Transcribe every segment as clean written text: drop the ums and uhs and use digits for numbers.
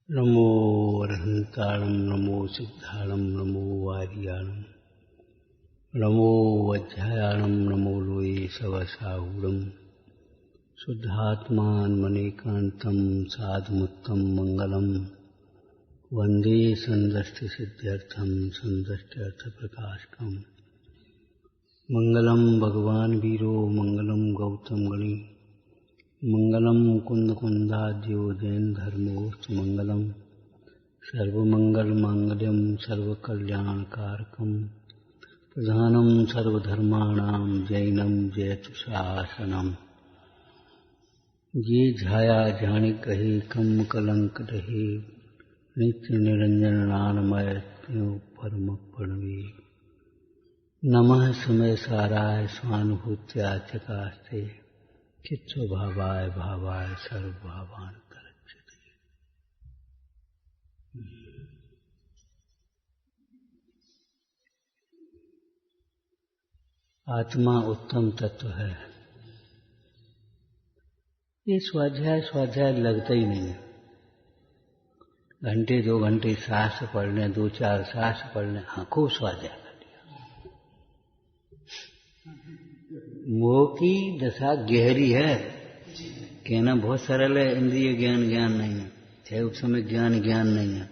नमो अरहंताणं नमो सिद्धाणं नमो वारियाणं नमो वज्रायाणं नमो लोये सवसाहुरं शुद्धात्मान्मनेकान्तं साधुमुत्तं मंगलम वंदे संदष्टसिद्ध्यर्थं संदष्ट्यर्थप्रकाशकं मंगलम भगवान वीरो मंगलम गौतम गणी मंगलम कुंद कुंदाद्यो जैन धर्मोस्तु मंगलम सर्वमंगल मांगल्यम सर्वकल्याणकारकम प्रधानम सर्वधर्माणां जैनम जयतु शासनम। ये झाया जानिक कहे कम कलंक रहे नित्य निरंजन नानमय परम प्रणवे नमः समय साराय स्वानुभूत्या चकास्ते चित्त भावाय भावाय सर्वभावान्तरच्यते। आत्मा उत्तम तत्व है। ये स्वाध्याय लगता ही नहीं है। घंटे 2 घंटे शास्त्र पढ़ लें, 2-4 शास्त्र पढ़ लें, हाँ खूब स्वाध्याय कर लिया। मोह की दशा गहरी है। कहना बहुत सरल है, इंद्रिय ज्ञान नहीं है, चाहे उस समय ज्ञान नहीं है।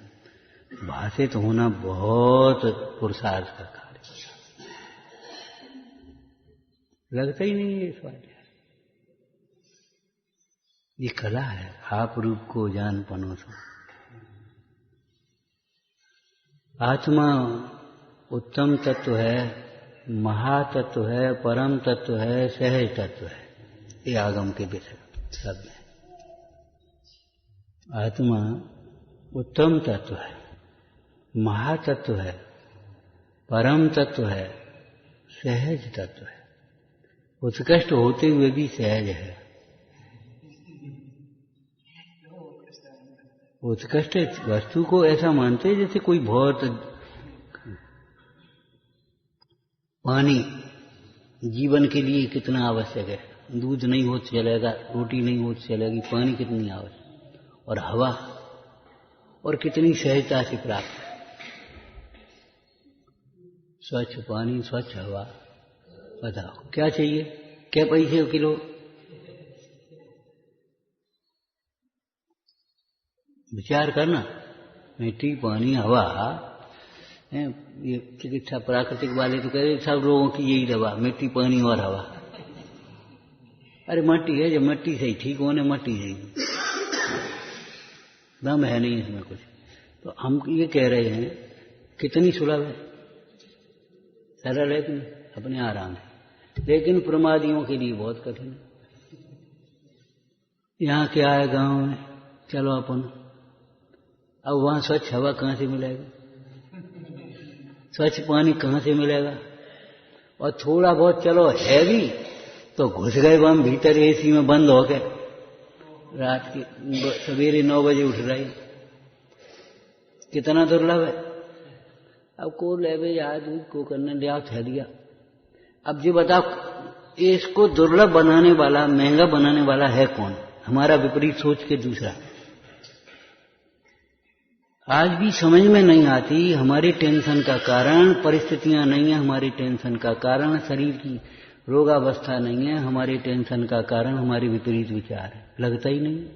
भाषित होना बहुत पुरुषार्थ का कार्य, लगता ही नहीं है स्वाध्याय। ये कला है, आप रूप को जान पनोसो। आत्मा उत्तम तत्व है, महातत्व है, परम तत्व है, सहज तत्व है। ये आगम के विषय शब्द है। आत्मा उत्तम तत्व है, महातत्व है, परम तत्व है, सहज तत्व है। उत्कृष्ट होते हुए भी सहज है। उत्कृष्ट वस्तु को ऐसा मानते हैं जैसे कोई बहुत पानी जीवन के लिए कितना आवश्यक है। दूध नहीं हो चलेगा, रोटी नहीं हो चलेगी, पानी कितनी आवश्यक, और हवा और कितनी सहजता से प्राप्त है। स्वच्छ पानी, स्वच्छ हवा, बताओ क्या चाहिए? क्या पैसे किलो? विचार करना। मिट्टी, पानी, हवा, ये चिकित्सा प्राकृतिक वाले तो कह रहे सब रोगों की यही दवा, मिट्टी, पानी और हवा। अरे मट्टी है, जब मट्टी से ही ठीक होने, मट्टी से ही दम है नहीं इसमें कुछ। तो हम ये कह रहे हैं कितनी सुलभ है, सरल है कि नहीं, अपने आराम है। लेकिन प्रमादियों के लिए बहुत कठिन है। यहाँ क्या है गांव में, चलो अपन, अब वहां स्वच्छ हवा कहां से मिलेगा, स्वच्छ पानी कहां से मिलेगा? और थोड़ा बहुत चलो है भी तो घुस गए हम भीतर एसी में बंद हो गए। रात की सवेरे 9 बजे उठ रही, कितना दुर्लभ है। अब को ले आज को करने लिया दिया। अब जी बताओ, इसको दुर्लभ बनाने वाला, महंगा बनाने वाला है कौन? हमारा विपरीत सोच के दूसरा। आज भी समझ में नहीं आती। हमारे टेंशन का कारण परिस्थितियां नहीं है, हमारी टेंशन का कारण शरीर की रोगावस्था नहीं है, हमारे टेंशन का कारण हमारे विपरीत विचार है। लगता ही नहीं।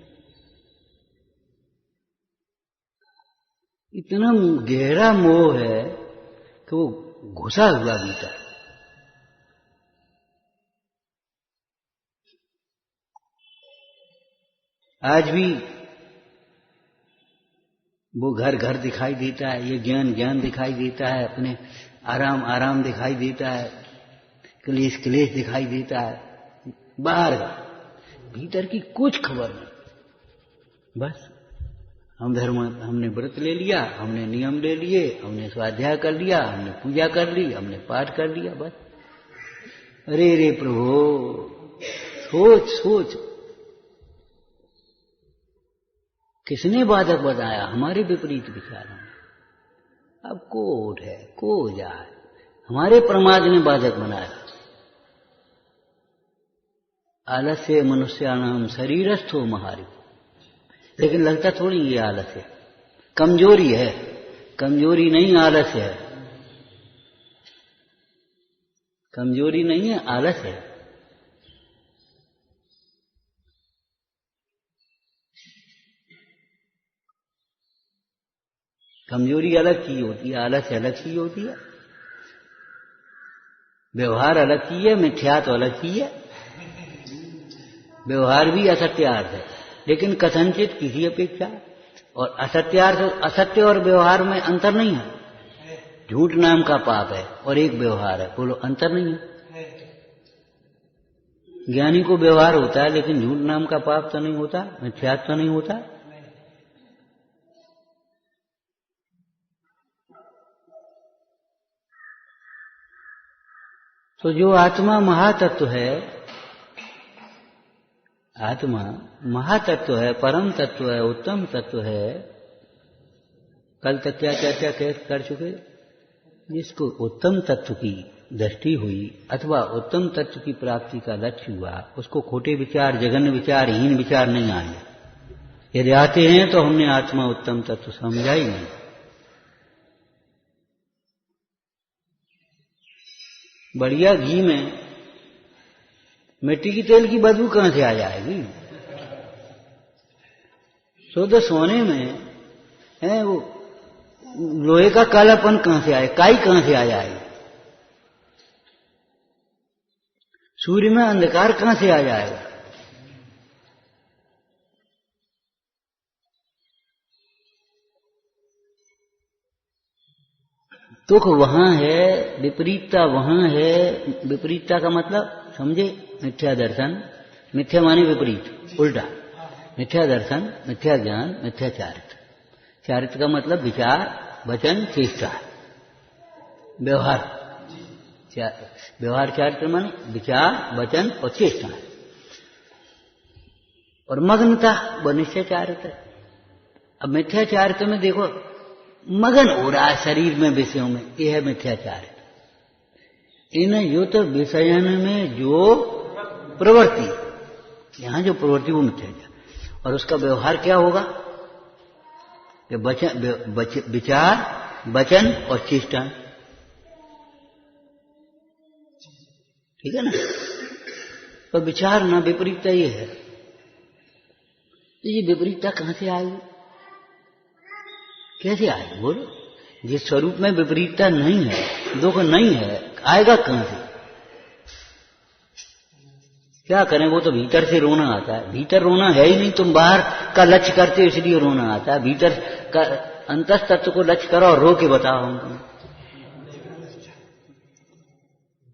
इतना गहरा मोह है कि वो घुसा हुआ भीतर। आज भी वो घर घर दिखाई देता है, ये ज्ञान दिखाई देता है, अपने आराम दिखाई देता है, क्लेश दिखाई देता है, बाहर भीतर की कुछ खबर नहीं। बस हमने व्रत ले लिया, हमने नियम ले लिए, हमने स्वाध्याय कर लिया, हमने पूजा कर ली, हमने पाठ कर लिया, बस। अरे रे प्रभु, सोच किसने बाधक बताया? हमारे विपरीत विचारों में। अब को उठे को जाए, हमारे प्रमाद ने बाधक बनाया। आलस्य मनुष्याणाम शरीरस्थो महारि। लेकिन लगता थोड़ी ये आलस्य, कमजोरी है, कमजोरी नहीं आलस है, कमजोरी नहीं है आलस है। कमजोरी अलग चीज होती है, आलस अलग चीज होती है। व्यवहार अलग चीज है, मिथ्या तो अलग चीज है। व्यवहार भी असत्यार्थ है, लेकिन कथनचित किसी अपेक्षा। और असत्यार्थ, असत्य और व्यवहार में अंतर नहीं है। झूठ नाम का पाप है और एक व्यवहार है, बोलो अंतर नहीं है। ज्ञानी को व्यवहार होता है, लेकिन झूठ नाम का पाप तो नहीं होता, मिथ्यात्व तो नहीं होता। तो जो आत्मा महातत्व है, आत्मा महातत्व है, परम तत्व है, उत्तम तत्व है। कल तक क्या चर्चा कर चुके? जिसको उत्तम तत्व की दृष्टि हुई अथवा उत्तम तत्व की प्राप्ति का लक्ष्य हुआ, उसको खोटे विचार, जघन्य विचार, हीन विचार नहीं आए। यदि आते हैं तो हमने आत्मा उत्तम तत्व समझा ही नहीं। बढ़िया घी में मिट्टी की तेल की बदबू कहां से आ जाएगी? शुद्ध सोने में है वो लोहे का कालापन कहां से आए, काई कहां से आ जाएगी? सूर्य में अंधकार कहां से आ जाएगा? दुख वहां है, विपरीतता वहां है। विपरीतता का मतलब समझे? मिथ्या दर्शन, मिथ्या माने विपरीत, उल्टा। मिथ्या दर्शन, मिथ्या ज्ञान, मिथ्या चारित्र। चारित्र का मतलब विचार, वचन, चेष्टा, व्यवहार। व्यवहार चारित्र माने विचार, वचन और चेष्टा। और मग्नता वह निश्चय चारित्र। अब मिथ्या चारित्र में देखो, मगन हो रहा है शरीर में, विषयों में, यह है मिथ्याचार। इन युत विषयन में जो प्रवृत्ति, यहां जो प्रवृत्ति वो मिथ्याचार। और उसका व्यवहार क्या होगा? विचार, वचन और चेष्टा। ठीक है ना? तो विचार ना विपरीतता ये है। तो ये विपरीतता कहां से आई, कैसे आएगी? बोलो। जिस स्वरूप में विपरीतता नहीं है, दुख नहीं है, आएगा कहां से? क्या करें? वो तो भीतर से रोना आता है। भीतर रोना है ही नहीं, तुम बाहर का लक्ष्य करते हो इसलिए रोना आता है। भीतर का अंतस तत्व को लक्ष्य करो और रो के बताओ हमको।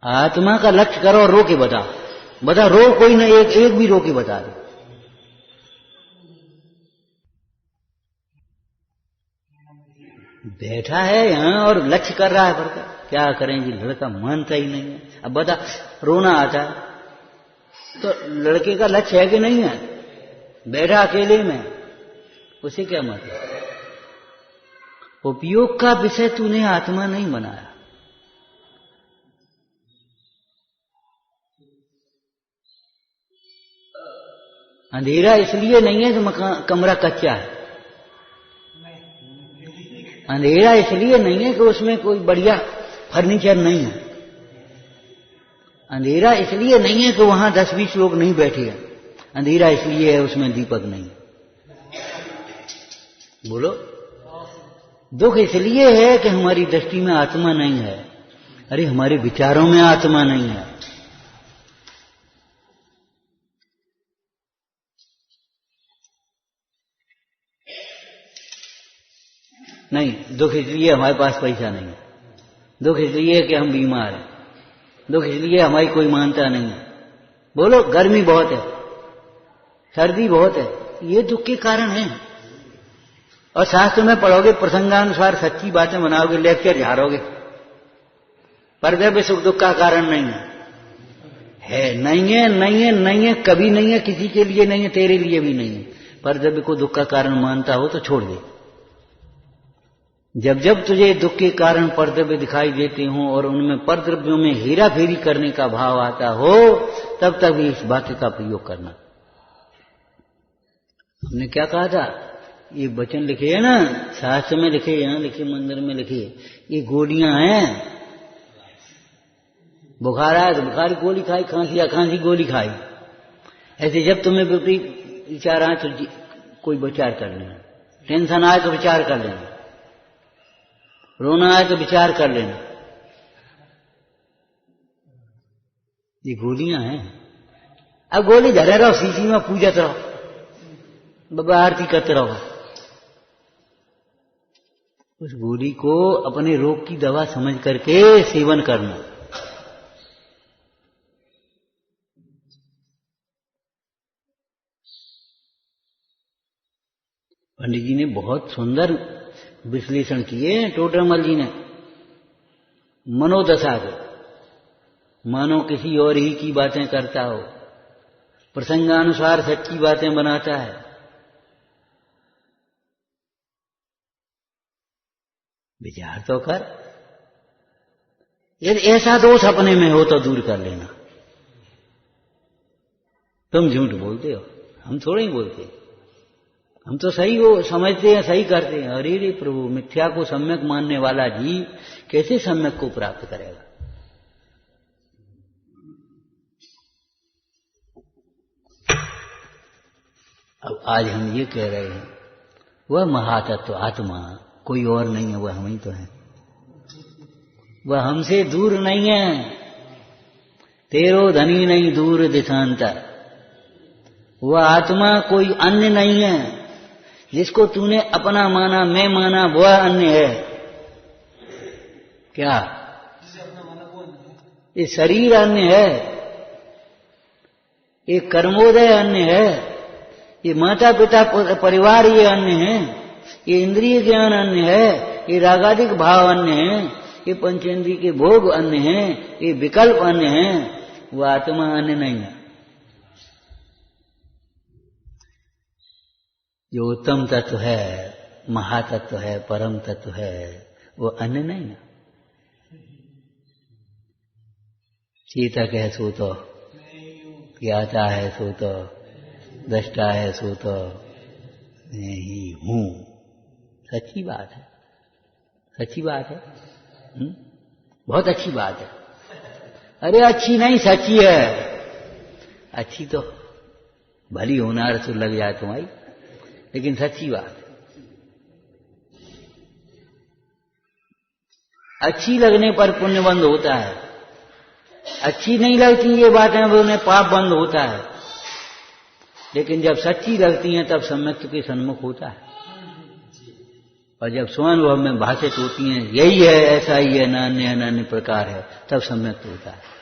आत्मा का लक्ष्य करो और रो के बताओ। बता, रो कोई ना, एक भी रो के बता दो। बैठा है यहां और लक्ष्य कर रहा है पर क्या करें जी? लड़का मानता ही नहीं है। अब बता, रोना आता है तो लड़के का लक्ष्य है कि नहीं है? बैठा अकेले में, उसे क्या मतलब? उपयोग का विषय तूने आत्मा नहीं बनाया। अंधेरा इसलिए नहीं है कि कमरा कच्चा है। अंधेरा इसलिए नहीं है कि उसमें कोई बढ़िया फर्नीचर नहीं है। अंधेरा इसलिए नहीं है कि वहां 10-20 लोग नहीं बैठे हैं। अंधेरा इसलिए है उसमें दीपक नहीं। बोलो। दुख इसलिए है कि हमारी दृष्टि में आत्मा नहीं है। अरे हमारे विचारों में आत्मा नहीं है। नहीं, दुख इसलिए हमारे पास पैसा नहीं है। दुख इसलिए कि हम बीमार हैं। दुख इसलिए हमारी कोई मानता नहीं है। बोलो, गर्मी बहुत है, सर्दी बहुत है, ये दुख के कारण है। और शास्त्र में पढ़ोगे, प्रसंगानुसार सच्ची बातें बनाओगे, लेक्चर झाड़ोगे, पर सुख दुख का कारण नहीं है। नहीं है, नहीं है, नहीं है, कभी नहीं है, किसी के लिए नहीं है, तेरे लिए भी नहीं है। पर को दुख का कारण मानता हो तो छोड़ दे। जब जब तुझे दुख के कारण परद्रव्य दिखाई देते हो और उनमें परद्रव्यों में हेरा फेरी करने का भाव आता हो, तब तक भी इस वाक्य का प्रयोग करना। हमने क्या कहा था? ये वचन लिखे है ना, शास्त्र में लिखे, यहाँ लिखे, मंदिर में लिखे, ये गोलियां हैं। बुखार आया तो बुखार की गोली खाई, खांसी या खांसी गोली खाई। ऐसे जब तुम्हें विपरीत विचार आए तो कोई विचार कर लेना, टेंशन आए तो विचार कर लेना, रोना आए तो विचार कर लेना। ये गोलियां हैं। अब गोली धरे रहो, शीशी में पूजत रहो, बाबा आरती करते रहो। उस गोली को अपने रोग की दवा समझ करके सेवन करना। पंडित जी ने बहुत सुंदर विश्लेषण किए, टोडरमल जी ने, मनोदशा को। मानो किसी और ही की बातें करता हो, प्रसंगानुसार सच्ची बातें बनाता है। विचार तो कर। यदि ऐसा दोष अपने में हो तो दूर कर लेना। तुम झूठ बोलते हो, हम थोड़े ही बोलते, हम तो सही को समझते हैं, सही करते हैं। अरे रे प्रभु, मिथ्या को सम्यक मानने वाला जीव कैसे सम्यक को प्राप्त करेगा? अब आज हम ये कह रहे हैं, वह महातत्व आत्मा कोई और नहीं है, वह हम ही तो हैं। वह हमसे दूर नहीं है। तेरो धनी नहीं दूर दिशांतर। वह आत्मा कोई अन्य नहीं है। जिसको तूने अपना माना, मैं माना, वह अन्य है। क्या? ये शरीर अन्य है, ये कर्मोदय अन्य है, ये माता पिता परिवार ये अन्य है, ये इंद्रिय ज्ञान अन्य है, ये रागादिक भाव अन्य है, ये पंचेंद्रिय के भोग अन्य है, ये विकल्प अन्य है। वह आत्मा अन्य नहीं है। जो उत्तम तत्व है, महातत्व है, परम तत्व है, वो अन्य नहीं है। चेतक है सो तो, ज्ञाता है सो तो, दृष्टा है सो तो मैं ही हूं। सच्ची बात है, सच्ची बात है। बहुत अच्छी बात है। अरे अच्छी नहीं, सच्ची है। अच्छी तो भली होनार तो लग जाए तुम्हारी, लेकिन सच्ची बात है। अच्छी लगने पर पुण्य बंद होता है, अच्छी नहीं लगती ये बातें, वो उन्हें पाप बंद होता है। लेकिन जब सच्ची लगती हैं तब सम्यक के सन्मुख होता है। और जब स्वानुभव में भाषित होती हैं, यही है, ऐसा ही है, नान्य अनन्य प्रकार है, तब सम्यक होता है।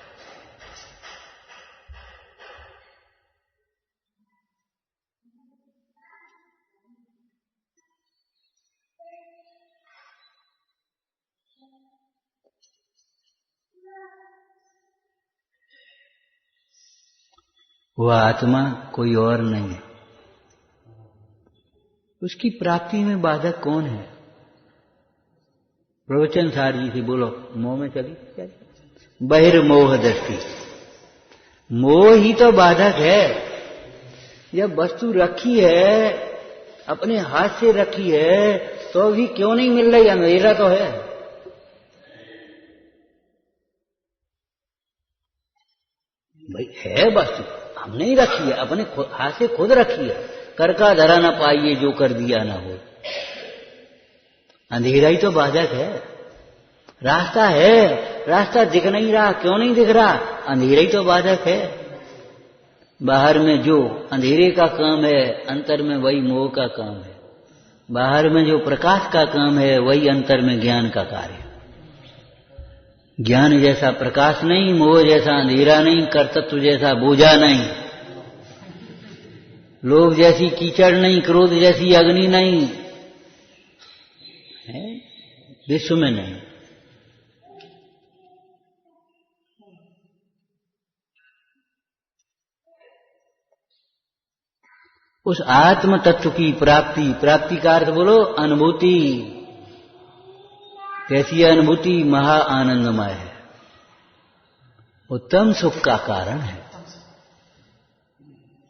वह आत्मा कोई और नहीं है। उसकी प्राप्ति में बाधक कौन है? प्रवचन सार जी से बोलो, मोह में चली बहिर्मोह दृष्टि। मोह ही तो बाधक है। जब वस्तु रखी है, अपने हाथ से रखी है, तो भी क्यों नहीं मिल रही? अंधेरा तो है। भाई है वस्तु, हमने ही रखी है, अपने हाथ से खुद रखी है। कर का धरा ना पाइए, जो कर दिया ना हो। अंधेरा ही तो बाधक है। रास्ता है, रास्ता दिख नहीं रहा, क्यों नहीं दिख रहा? अंधेरा ही तो बाधक है। बाहर में जो अंधेरे का काम है, अंतर में वही मोह का काम है। बाहर में जो प्रकाश का काम है, वही अंतर में ज्ञान का कार्य है। ज्ञान जैसा प्रकाश नहीं, मोह जैसा अंधेरा नहीं, कर्तृत्व जैसा बोझा नहीं, लोभ जैसी कीचड़ नहीं, क्रोध जैसी अग्नि नहीं है, विश्व में नहीं। उस आत्म तत्व की प्राप्ति, प्राप्ति का अर्थ बोलो अनुभूति। कैसी अनुभूति? महा आनंदमय है, उत्तम सुख का कारण है।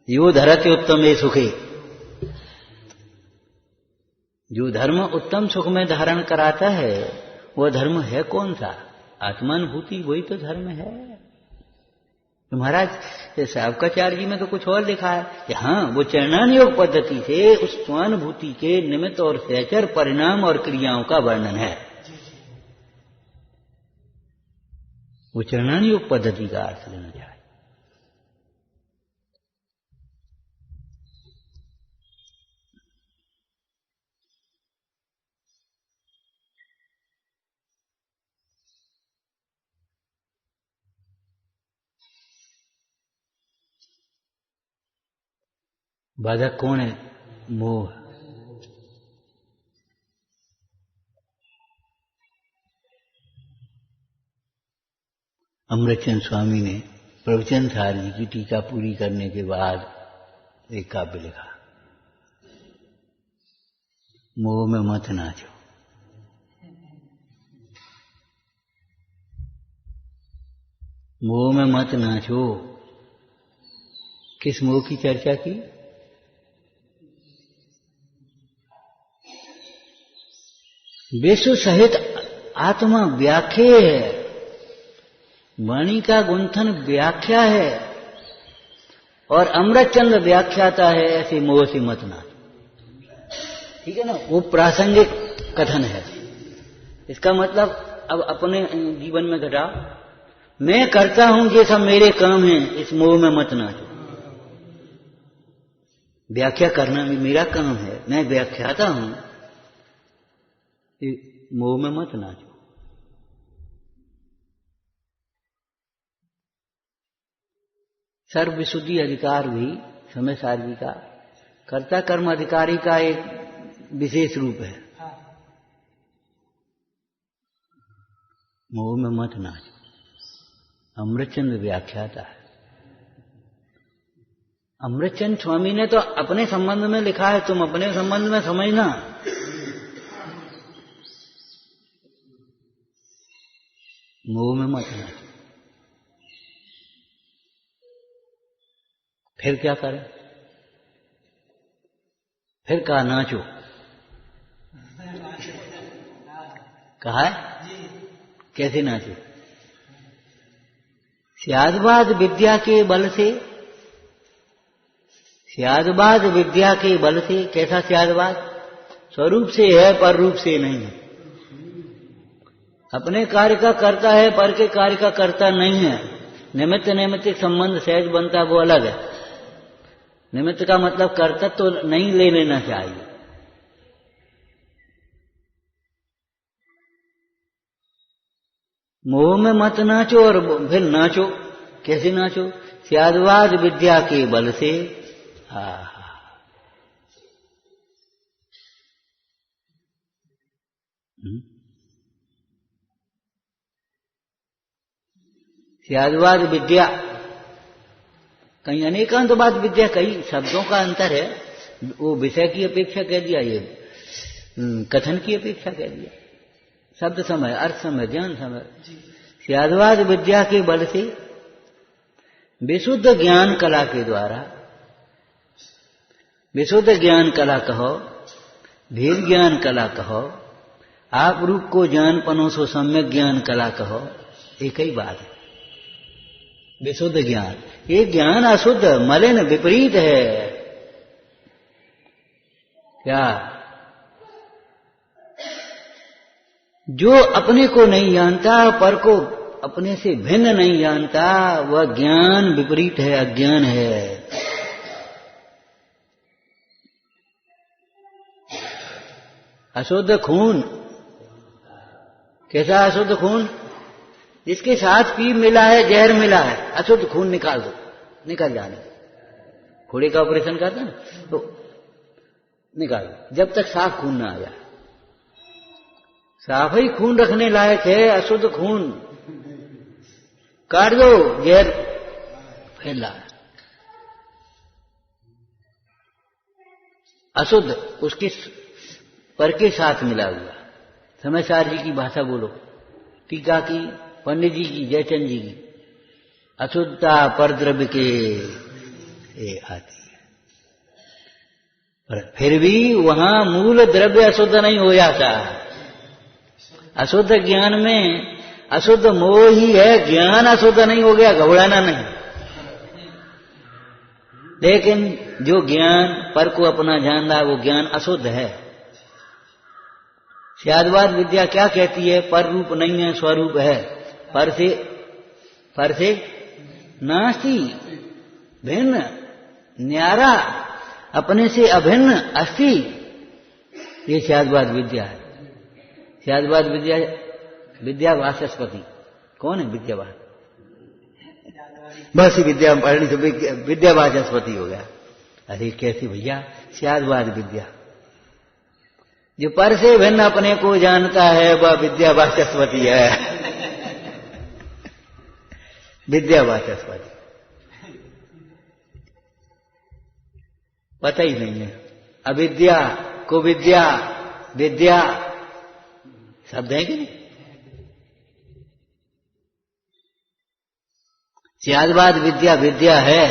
यो धरते उत्तम ये सुखे। जो धर्म उत्तम सुख में धारण कराता है वह धर्म है कौन सा? आत्मानुभूति, वही तो धर्म है। तो महाराज सावकाचार्य जी में तो कुछ और लिखा है कि हाँ, वो चरणान योग पद्धति से उस स्वानुभूति के निमित्त और सहचर परिणाम और क्रियाओं का वर्णन है। वो चरणान योग पद्धति का अर्थ लेना चाहिए। बाधक कौन है? मोह। अमृतचंद स्वामी ने प्रवचन सार जी की टीका पूरी करने के बाद एक काव्य लिखा, मोह में मत नाचो। मोह में मत नाचो। किस मोह की चर्चा की? विश्व सहित आत्मा व्याख्या है, वाणी का गुंथन व्याख्या है, और अमृतचंद व्याख्याता है, ऐसे मोह से मत नाचो। ठीक है ना? वो प्रासंगिक कथन है। इसका मतलब अब अपने जीवन में घटा, मैं करता हूं ये सब मेरे काम हैं, इस मोह में मत नाचो। व्याख्या करना भी मेरा काम है, मैं व्याख्याता हूं, मोह में मत नाचो। सर्व विशुद्धि अधिकार भी समय सार जी का कर्ता कर्म अधिकारी का एक विशेष रूप है। मोह में मत नाचो, अमृतचंद व्याख्याता है। अमृतचंद स्वामी ने तो अपने संबंध में लिखा है, तुम अपने संबंध में समझना। मोह में मत नाचो। फिर क्या करें? फिर कहा नाचो। कहा है कैसे नाचो? स्यादवाद विद्या के बल से, स्यादवाद विद्या के बल से। कैसा स्यादवाद? स्वरूप से है पर रूप से नहीं है। अपने कार्य का करता है पर के कार्य का करता नहीं है। निमित्त नैमित्तिक संबंध सहज बनता है, वो अलग है। निमित्त का मतलब कर्तव्य तो नहीं ले लेना चाहिए। मोह में मत नाचो और फिर नाचो। कैसे नाचो? स्यादवाद विद्या के बल से। स्यादवाद विद्या, कहीं अनेकांतवाद विद्या, कई शब्दों का अंतर है। वो विषय की अपेक्षा कह दिया, ये कथन की अपेक्षा कह दिया। शब्द समय, अर्थ समय, ज्ञान समय। स्यादवाद विद्या के बल से, विशुद्ध ज्ञान कला के द्वारा, विशुद्ध ज्ञान कला कहो, भेद ज्ञान कला कहो, आप रूप को जान पनोसो सम्यक ज्ञान कला कहो, एक ही बात है। विशुद्ध ज्ञान, ये ज्ञान अशुद्ध मलिन विपरीत है। क्या? जो अपने को नहीं जानता, पर को अपने से भिन्न नहीं जानता, वह ज्ञान विपरीत है, अज्ञान है। अशुद्ध खून, कैसा अशुद्ध खून? जिसके साथ पीप मिला है, जहर मिला है, अशुद्ध खून निकाल दो, निकल जाने। घोड़े का ऑपरेशन करते हैं ना, तो निकाल दो, जब तक साफ खून ना आ जाए। साफ ही खून रखने लायक है, अशुद्ध खून काट दो, जहर फैला है। अशुद्ध उसके पर के साथ मिला हुआ। समय सार जी की भाषा बोलो, टीका की, पंडित जी की, जयचंद जी की। अशुद्धता परद्रव्य के आती है। पर फिर भी वहां मूल द्रव्य अशुद्ध नहीं हो जाता। अशुद्ध ज्ञान में अशुद्ध मोह ही है, ज्ञान अशुद्ध नहीं हो गया, घबराना नहीं। लेकिन जो ज्ञान पर को अपना जान रहा है वो ज्ञान अशुद्ध है। शायदवाद विद्या क्या कहती है? पर रूप नहीं है, स्वरूप है। पर से नास्ति, भिन्न, न्यारा, अपने से अभिन्न, अस्ति। ये शायदवाद विद्या है। शायदवाद विद्या वाचस्पति कौन है? विद्यावाद। बस विद्या पढ़ने से विद्या वाचस्पति हो गया। अरे कैसी भैया? शायदवाद विद्या जो पर से भिन्न अपने को जानता है वह विद्या वाचस्पति है। विद्या वाचस्पति पता ही नहीं है। अविद्या, कुविद्या, विद्या शब्द है कि नहीं? शायदवाद विद्या विद्या है।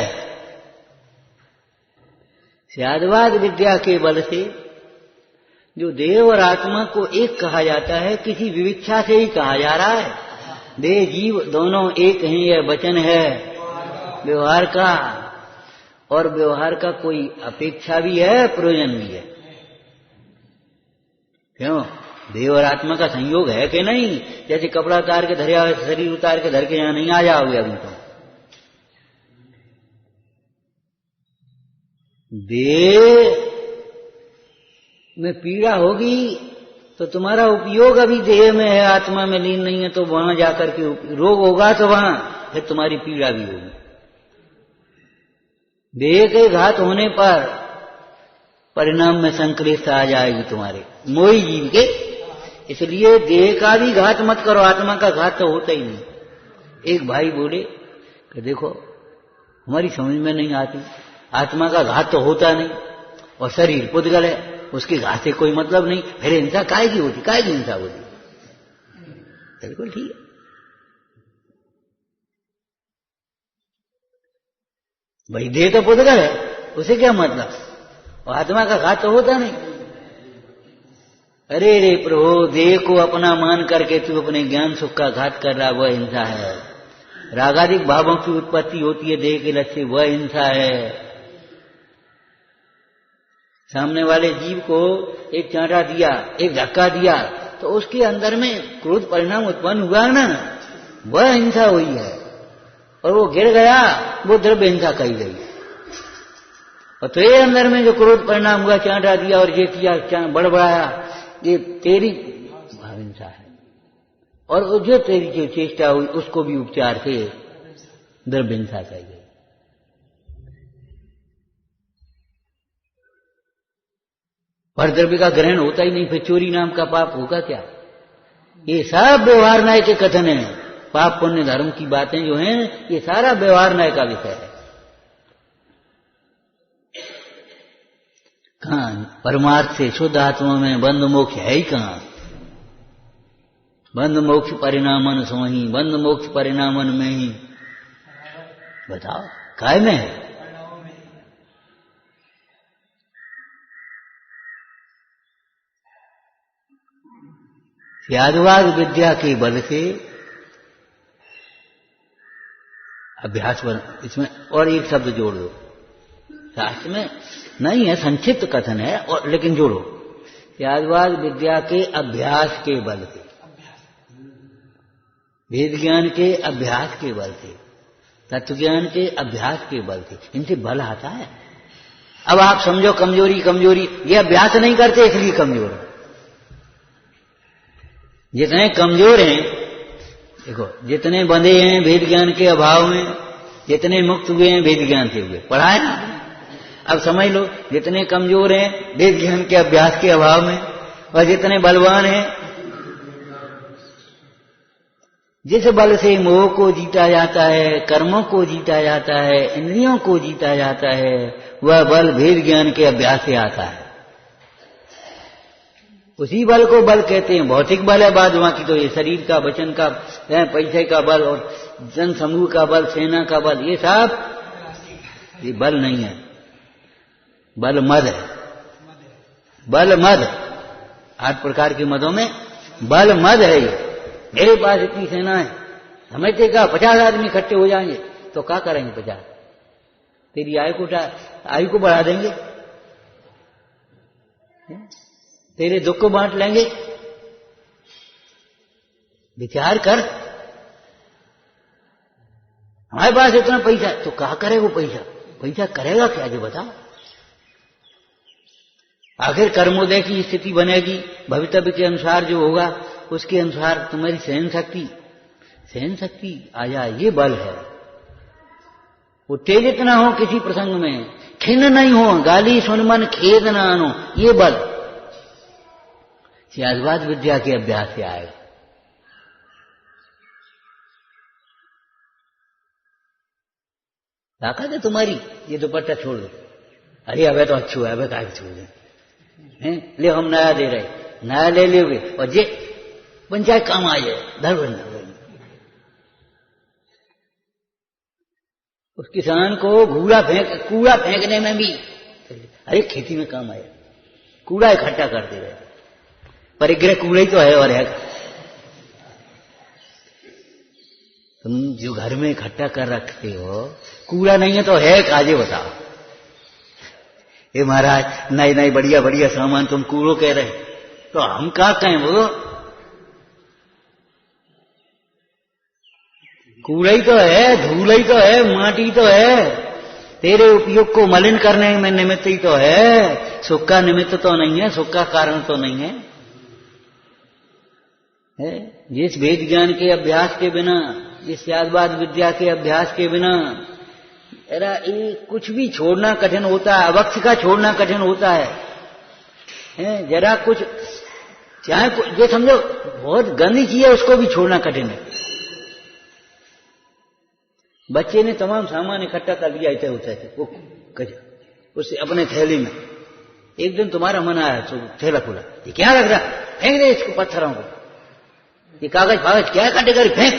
शायदवाद विद्या के बल से जो देह और आत्मा को एक कहा जाता है, किसी विविक्षा से ही कहा जा रहा है। देह जीव दोनों एक हैं, यह वचन है व्यवहार का, और व्यवहार का कोई अपेक्षा भी है, प्रयोजन भी है। क्यों? देह और आत्मा का संयोग है कि नहीं? जैसे कपड़ा उतार के धरे आओ, शरीर उतार के धर के यहां नहीं आ जाओगे अभी तो। देह में पीड़ा होगी तो तुम्हारा उपयोग अभी देह में है, आत्मा में लीन नहीं है, तो वहां जाकर के रोग होगा तो वहां फिर तुम्हारी पीड़ा भी होगी। देह के घात होने पर परिणाम में संक्लिष्टता आ जाएगी तुम्हारे मोही जीव के। इसलिए देह का भी घात मत करो, आत्मा का घात तो होता ही नहीं। एक भाई बोले कि देखो हमारी समझ में नहीं आती, आत्मा का घात तो होता नहीं और शरीर पुद्गल है, उसके घात से कोई मतलब नहीं, फिर हिंसा काहे की होती, काहे की हिंसा होती? बिल्कुल ठीक है। भाई देह तो पुद्गल है, उसे क्या मतलब, और आत्मा का घात तो होता नहीं। अरे रे प्रभु, देह को अपना मान करके तू अपने ज्ञान सुख का घात कर रहा, वह हिंसा है। रागादिक भावों की उत्पत्ति होती है देह के लक्ष्य, वह हिंसा है। सामने वाले जीव को एक चांटा दिया, एक धक्का दिया, तो उसके अंदर में क्रोध परिणाम उत्पन्न हुआ ना, वह हिंसा हुई है। और वो गिर गया, वो द्रव्य हिंसा कही गई। और तेरे अंदर में जो क्रोध परिणाम हुआ, चांटा दिया और ये किया, बड़बड़ाया, ये तेरी भाव हिंसा है। और जो तेरी जो चेष्टा हुई उसको भी उपचार से द्रव्य हिंसा कही गई। पर द्रव्य का ग्रहण होता ही नहीं, फिर चोरी नाम का पाप होगा क्या? ये सब व्यवहार न्याय के कथन है। पाप पुण्य धर्म की बातें जो हैं, ये सारा व्यवहार न्याय का विषय है। कहां परमार्थ से शुद्ध आत्मा में बंध मोक्ष है ही कहां? बंध मोक्ष परिणामन सोही, बंध मोक्ष परिणामन में ही बताओ काय में है? शायदवाद विद्या के बल से अभ्यास बना। इसमें और एक शब्द जोड़ दो, शास्त्र में नहीं है, संक्षिप्त कथन है, और लेकिन जोड़ो, शायदवाद विद्या के अभ्यास के बल से, वेद ज्ञान के अभ्यास के बल से, तत्व ज्ञान के अभ्यास के बल से, इनसे बल आता है। अब आप समझो कमजोरी कमजोरी, ये अभ्यास नहीं करते इसलिए कमजोर है। जितने कमजोर हैं, देखो जितने बंधे हैं वेद ज्ञान के अभाव में, जितने मुक्त हुए हैं वेद ज्ञान से हुए, पढ़ा है ना। अब समझ लो, जितने कमजोर हैं वेद ज्ञान के अभ्यास के अभाव में, और जितने बलवान हैं, जिस बल से मोह को जीता जाता है, कर्मों को जीता जाता है, इंद्रियों को जीता जाता है, वह बल वेद ज्ञान के अभ्यास से आता है। उसी बल को बल कहते हैं। भौतिक बल है बाद बाकी तो ये शरीर का, वचन का, पैसे का बल और जन समूह का बल, सेना का बल, ये सब ये बल नहीं है, बल मद है। बल मद, 8 प्रकार के मदों में बल मद है ये। मेरे पास इतनी सेना है, हमें तो क्या 50 आदमी इकट्ठे हो जाएंगे, तो क्या करेंगे 50? तेरी आयु को बढ़ा देंगे, तेरे दुख को बांट लेंगे। विचार कर, हमारे पास इतना पैसा, तो क्या करे वो पैसा? पैसा करेगा क्या जो बता? आखिर कर्मोदय की स्थिति बनेगी, भवितव्य के अनुसार जो होगा उसके अनुसार तुम्हारी सहन शक्ति आ जाए, ये बल है। उत्तेजित ना हो किसी प्रसंग में, खिन्न नहीं हो, गाली सुन मन खेद ना आनो, ये बल त्यागवाद विद्या के अभ्यास से आएगा। ताकत है तुम्हारी, ये दुपट्टा छोड़ दो, अरे अबे तो अच्छू है, अबे काय छोड़ दे, ले हम नया दे रहे, नया ले लोगे और जे पंचायत काम आ जाए, धर बंदा। उस किसान को कूड़ा फेंकने में भी, अरे खेती में काम आया, कूड़ा इकट्ठा करते रहे, परिग्रह कूड़ा ही तो है और है। तुम जो घर में इकट्ठा कर रखते हो कूड़ा नहीं है तो है काजे बताओ? ये महाराज नई नई बढ़िया बढ़िया सामान तुम कूड़ो कह रहे, तो हम क्या कहें? वो कूड़ा ही तो है, धूल ही तो है, माटी तो है, तेरे उपयोग को मलिन करने में निमित्त ही तो है, सुख का निमित्त तो नहीं है, सुख का कारण तो नहीं है। जिस वेद ज्ञान के अभ्यास के बिना, जिस त्यागवाद विद्या के अभ्यास के बिना ये कुछ भी छोड़ना कठिन होता है, अवक्ष का छोड़ना कठिन होता है। जरा कुछ चाहे जो समझो बहुत गंदी चीज है उसको भी छोड़ना कठिन है। बच्चे ने तमाम सामान इकट्ठा कर लिया इतने होते थे वो उसे अपने थैली में, एक दिन तुम्हारा मन आया तो थैला खुला, ये क्या लग रहा, फेंक दे इसको पत्थरों को, ये कागज क्या इकट्ठे कर फेंक,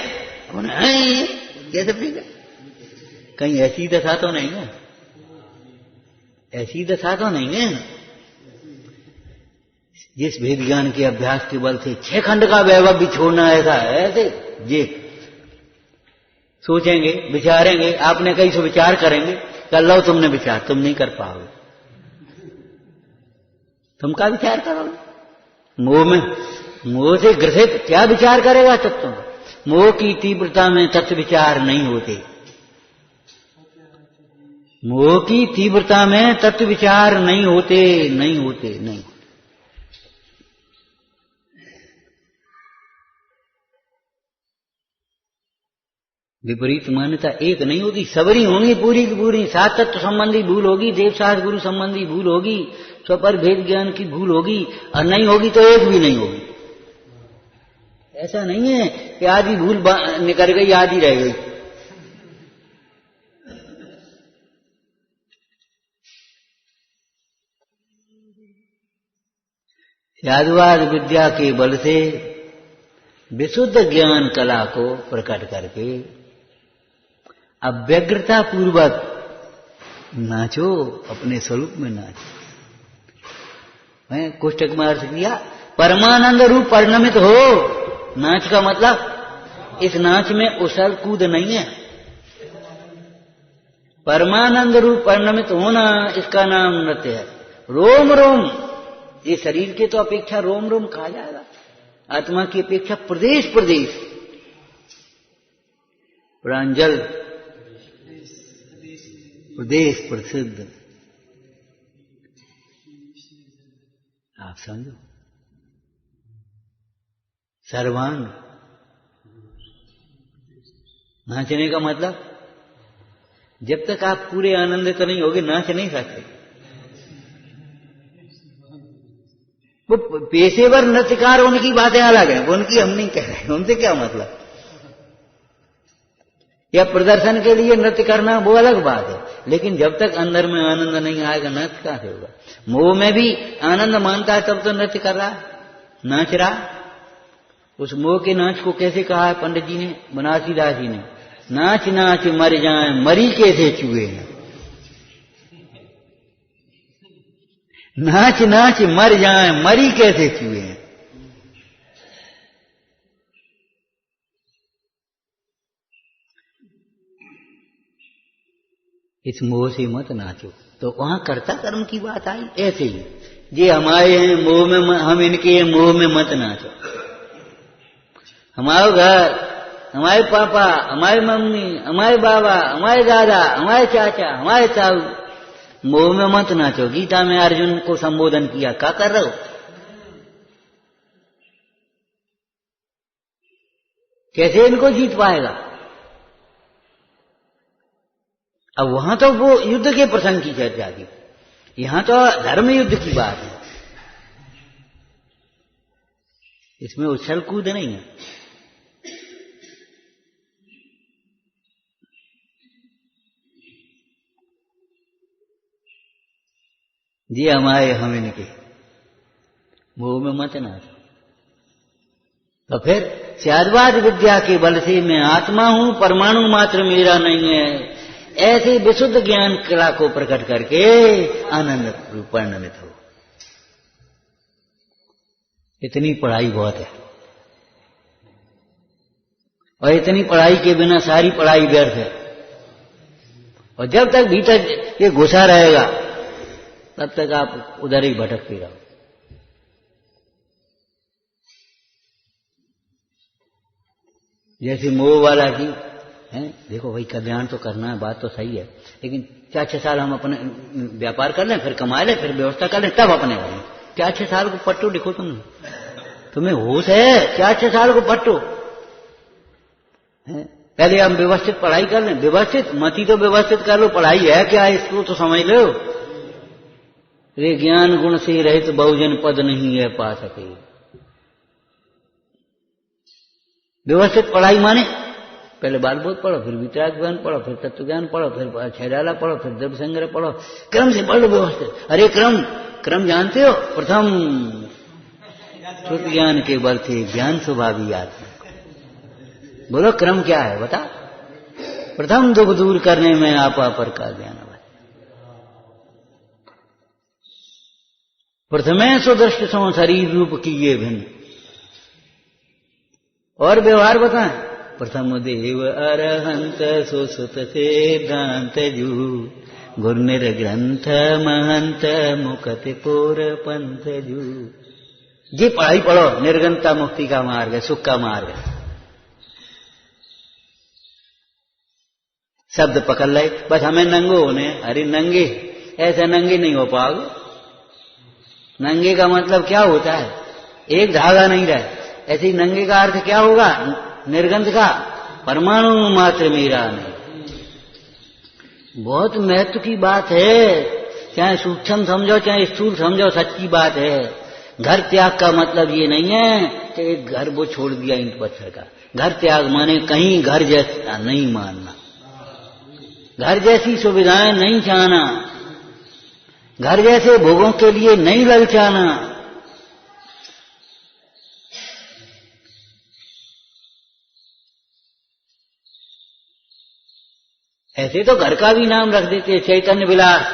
कैसे फेंका? कहीं ऐसी दशा तो नहीं है, ऐसी दशा तो नहीं है। जिस वेद ज्ञान के अभ्यास के बल से 6 खंड का वैभव भी छोड़ना ऐसा है, ऐसे ये सोचेंगे विचारेंगे, आपने कहीं से विचार करेंगे, कर लो तुमने विचार, तुम नहीं कर पाओगे। तुम क्या विचार करोगे? मोह से ग्रसित क्या विचार करेगा तत्व? मोह की तीव्रता में तत्व विचार नहीं होते, मोह की तीव्रता में तत्व विचार नहीं होते। विपरीत मान्यता एक नहीं होती, सबरी होंगी पूरी की पूरी। 7 तत्व संबंधी भूल होगी, देवशास्त्र गुरु संबंधी भूल होगी, स्वपर भेद ज्ञान की भूल होगी, और नहीं होगी तो एक भी नहीं होगी। ऐसा नहीं है कि आधी भूल निकल गई आधी रह गई। त्यागवाद विद्या के बल से विशुद्ध ज्ञान कला को प्रकट करके अव्यग्रता पूर्वक नाचो, अपने स्वरूप में नाचो। मैं कोष्टक में अर्थ किया, परमानंद रूप परिणमित हो। नाच का मतलब इस नाच में उछल कूद नहीं है, परमानंद रूप परिणमित होना, इसका नाम नृत्य है। रोम रोम, ये शरीर के तो अपेक्षा रोम रोम कहा जाएगा, आत्मा की अपेक्षा प्रदेश प्रदेश, प्रांजल प्रदेश प्रसिद्ध। आप समझो, सर्वांग नाचने का मतलब, जब तक आप पूरे आनंदित नहीं होगे नाच नहीं सकते। वो पेशेवर नृत्यकार उनकी बातें अलग है, उनकी हम नहीं कह रहे, उनसे क्या मतलब। या प्रदर्शन के लिए नृत्य करना वो अलग बात है, लेकिन जब तक अंदर में आनंद नहीं आएगा नृत्य कहां से होगा। मोह में भी आनंद मानता है तब तो नृत्य कर रहा है, नाच रहा। उस मोह के नाच को कैसे कहा है पंडित जी ने, बनारसी दास जी ने, नाच नाच मर जाए मरी कैसे चूहे न। नाच नाच मर जाए, मरी कैसे चूहे हैं। इस मोह से मत नाचो। तो वहां कर्ता कर्म की बात आई। ऐसे ही ये हमारे हैं मोह में, हम इनके मोह में मत नाचो। हमारे घर, हमारे पापा, हमारे मम्मी, हमारे बाबा, हमारे दादा, हमारे चाचा, हमारे ताऊ, मोह में मत नाचो। गीता में अर्जुन को संबोधन किया, क्या कर रहे हो? कैसे इनको जीत पाएगा? अब वहां तो वो युद्ध के प्रसंग की चर्चा की, यहां तो धर्म युद्ध की बात है। इसमें उछल कूद नहीं है। जी हमारे हम इनके मोह में मत नाचो। तो फिर शायदवाद विद्या के बल से मैं आत्मा हूं, परमाणु मात्र मेरा नहीं है, ऐसे विशुद्ध ज्ञान कला को प्रकट करके आनंद रूप परिणमित हो। इतनी पढ़ाई बहुत है, और इतनी पढ़ाई के बिना सारी पढ़ाई व्यर्थ है। और जब तक भीतर ये घुसा रहेगा तब तक आप उधर ही भटकते रहो। जैसे मोह वाला की है, देखो भाई कल्याण तो करना है, बात तो सही है, लेकिन 4-6 साल हम अपने व्यापार कर लें, फिर कमा लें, फिर व्यवस्था कर लें, तब अपने करें। 4-6 साल को पट्टो लिखो, तुम्हें होश है? 4-6 साल को पट्टो है? पहले हम व्यवस्थित पढ़ाई कर लें। व्यवस्थित मती तो व्यवस्थित कर लो, पढ़ाई है क्या इसको तो समझ लो। रे ज्ञान गुण से रहित बहुजन पद नहीं है पा सके। व्यवस्थित पढ़ाई माने पहले बाल बोध पढ़ो, फिर वितराग ज्ञान पढ़ो, फिर तत्व ज्ञान पढ़ो, फिर छैडाला पढ़ो, फिर द्रव्य संग्रह पढ़ो, क्रम से पढ़ लो व्यवस्थित। अरे क्रम जानते हो? प्रथम श्रुत ज्ञान के बल से ज्ञान स्वभावी आत्मा। बोलो क्रम क्या है बता? प्रथम दुख दूर करने में आपा पर का ज्ञान। प्रथमे सुदृष्ट सो शरीर रूप की ये भिन्न। और व्यवहार बताएं। प्रथम देव अरहंत सुसुत सिद्धांत जू, गुर निर्ग्रंथ महंत मुकत पूर पंथ जू। ये पढ़ाई पढ़ो, निर्गंता मुक्ति का मार्ग है, सुख का मार्ग है। शब्द पकड़ ले, बस हमें नंगो होने। अरे नंगे, ऐसे नंगे नहीं हो पाओगे। नंगे का मतलब क्या होता है? एक धागा नहीं रहे। ऐसे ही नंगे का अर्थ क्या होगा? निर्गंध का परमाणु मात्र मेरा नहीं। बहुत महत्व की बात है, चाहे सूक्ष्म समझो चाहे स्थूल समझो, सच्ची बात है। घर त्याग का मतलब ये नहीं है कि एक घर वो छोड़ दिया ईंट पत्थर का। घर त्याग माने कहीं घर जैसा नहीं मानना, घर जैसी सुविधाएं नहीं चाहना, घर जैसे भोगों के लिए नहीं ललचाना। ऐसे तो घर का भी नाम रख देते, चैतन्य विलास,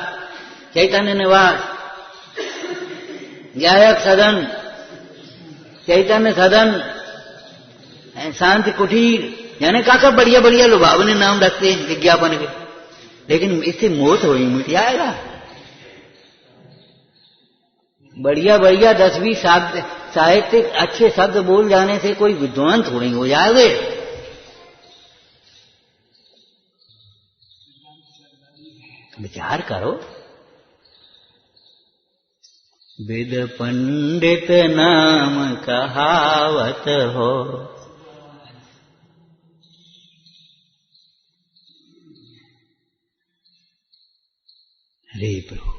चैतन्य निवास, गायक सदन, चैतन्य सदन, शांति कुटीर, यानी काका बढ़िया बढ़िया लुभावने नाम रखते हैं विज्ञापन के। लेकिन इससे मोह थोड़ी मिट जाएगा। बढ़िया बढ़िया 10-20 शब्द साहित्यिक अच्छे शब्द बोल जाने से कोई विद्वान थोड़ी हो जाएंगे। विचार करो। वेद पंडित नाम कहावत हो, अरे प्रभु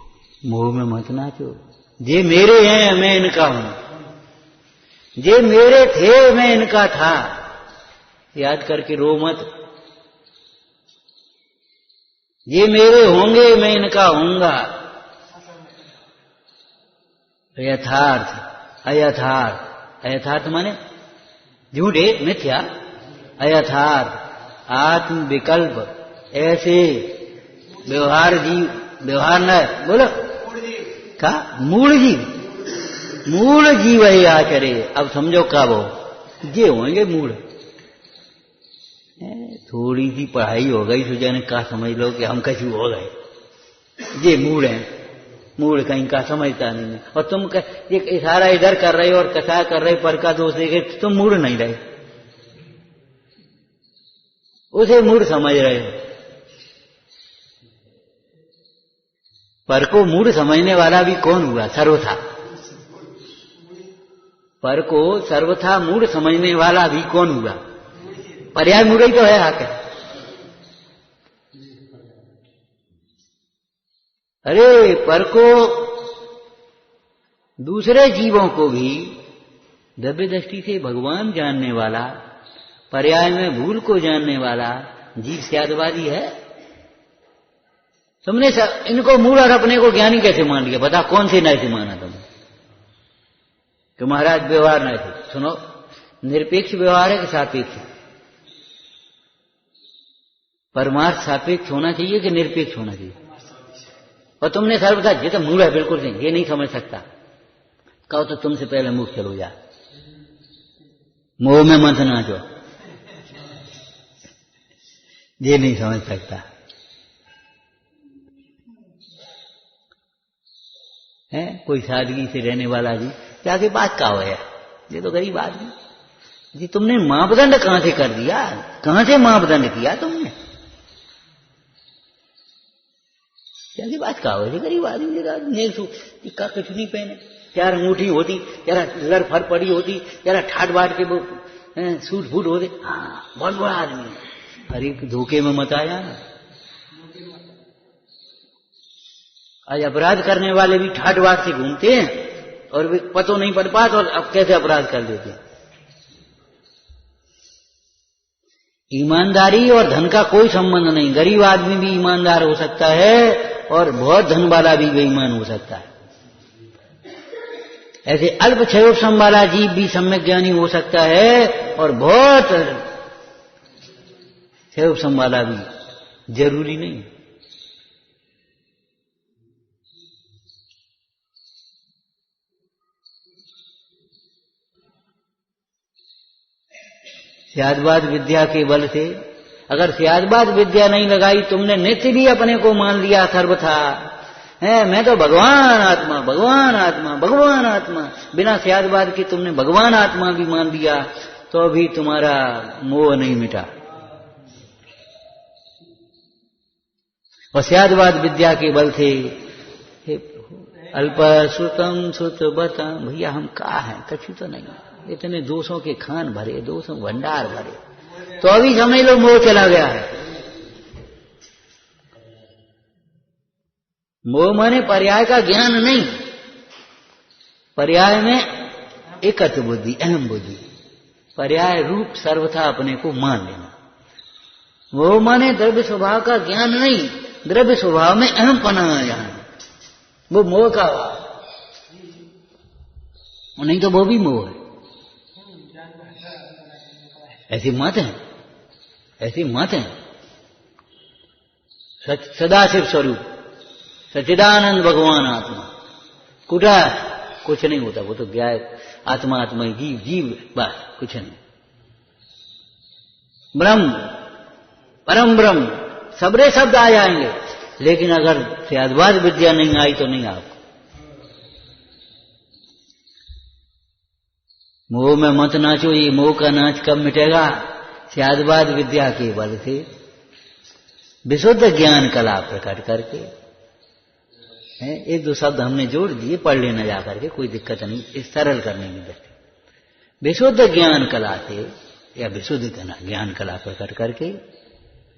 मोह में मत नाचो। जे मेरे हैं मैं इनका हूं, जे मेरे थे मैं इनका था। याद करके रो मत। ये मेरे होंगे मैं इनका होऊंगा। यथार्थ अयथार्थ, अयथार्थ माने झूठे मिथ्या, अयथार्थ आत्म विकल्प, ऐसे व्यवहार जीव व्यवहार न बोलो का मूल जीव है आचरे। अब समझो कब हो, ये होंगे मूल। थोड़ी सी पढ़ाई हो गई तो जाने का समझ लो कि हम कछु हो गए, ये मूल है। मूल कहीं का समझता नहीं है। और तुम एक इशारा इधर कर रहे हो और कथा कर रहे पर का दोष देखे, तुम मूल नहीं रहे, उसे मूल समझ रहे हो। पर को मूल समझने वाला भी कौन हुआ? सर्वथा। पर को सर्वथा मूल समझने वाला भी कौन हुआ? पर्याय मूल ही तो है आके। अरे पर को दूसरे जीवों को भी दिव्य दृष्टि से भगवान जानने वाला, पर्याय में भूल को जानने वाला जीव स्यादवादी है। तुमने इनको मूल और अपने को ज्ञानी कैसे मान लिया? बता कौन से नैतिक माना तुमने कि महाराज व्यवहार नैतिक? सुनो, निरपेक्ष व्यवहार है कि सापेक्ष? परमार्थ सापेक्ष होना चाहिए कि निरपेक्ष होना चाहिए? और तुमने सर्वथा ये तो मूल है बिल्कुल नहीं, ये नहीं समझ सकता। कहो तो तुमसे पहले मुख चलो जा, मोह में मत नाचो, ये नहीं समझ सकता है। कोई सादगी से रहने वाला जी जाके बात का हो, ये तो गरीब आदमी जी। तुमने मापदंड कहां से कर दिया? कहां से मापदंड किया तुमने? क्या बात का हो, गरीब आदमी का कुछ नहीं पहने, यार अंगूठी होती, जरा लड़ फर पड़ी होती, जरा ठाट बाट के वो सूट फूट होते, हाँ बहुत बड़ा आदमी है। अरे धोखे में मत आया ना। आज अपराध करने वाले भी ठाट बाट से घूमते हैं और वे पतो नहीं पड़ पाता, और अब कैसे अपराध कर देते हैं। ईमानदारी और धन का कोई संबंध नहीं। गरीब आदमी भी ईमानदार हो सकता है और बहुत धन वाला भी बेईमान हो सकता है। ऐसे अल्प क्षयोपम वाला जीव भी सम्यक ज्ञानी हो सकता है और बहुत क्षयोपम वाला भी जरूरी नहीं। स्यादवाद विद्या के बल से, अगर स्यादवाद विद्या नहीं लगाई, तुमने नित्य भी अपने को मान लिया सर्वथा है, मैं तो भगवान आत्मा, भगवान आत्मा, भगवान आत्मा, बिना स्यादवाद के तुमने भगवान आत्मा भी मान लिया, तो भी तुम्हारा मोह नहीं मिटा। और स्यादवाद विद्या के बल से अल्प श्रुतम श्रुत बता, भैया हम का हैं, कछु तो नहीं, इतने दोषों के खान भरे, दोषों भंडार भरे, तो अभी समझ लो मोह चला गया है। मोह माने पर्याय का ज्ञान नहीं, पर्याय में एकत्व बुद्धि, अहम बुद्धि, पर्याय रूप सर्वथा अपने को मान लेना। मोह माने द्रव्य स्वभाव का ज्ञान नहीं, द्रव्य स्वभाव में अहम पना ज्ञान, वो मोह का नहीं, तो वो भी मोह है। ऐसी मत है, ऐसी मत है। सदाशिव स्वरूप सच्चिदानंद भगवान आत्मा, कुटा कुछ नहीं होता, वो तो ज्ञान आत्मा, आत्मा जीव, जीव बस कुछ नहीं। ब्रह्म, परम ब्रह्म, सबरे शब्द आ जाएंगे, लेकिन अगर स्यादवाद विद्या नहीं आई तो नहीं आपको। मोह में मत नाचो, ये मोह का नाच कब मिटेगा? स्यादवाद विद्या के बल से विशुद्ध ज्ञान कला प्रकट करके, एक दो शब्द हमने जोड़ दिए, पढ़ लेना जाकर के, कोई दिक्कत नहीं, इस सरल करने की दृष्टि। विशुद्ध ज्ञान कला से या विशुद्ध ज्ञान कला प्रकट करके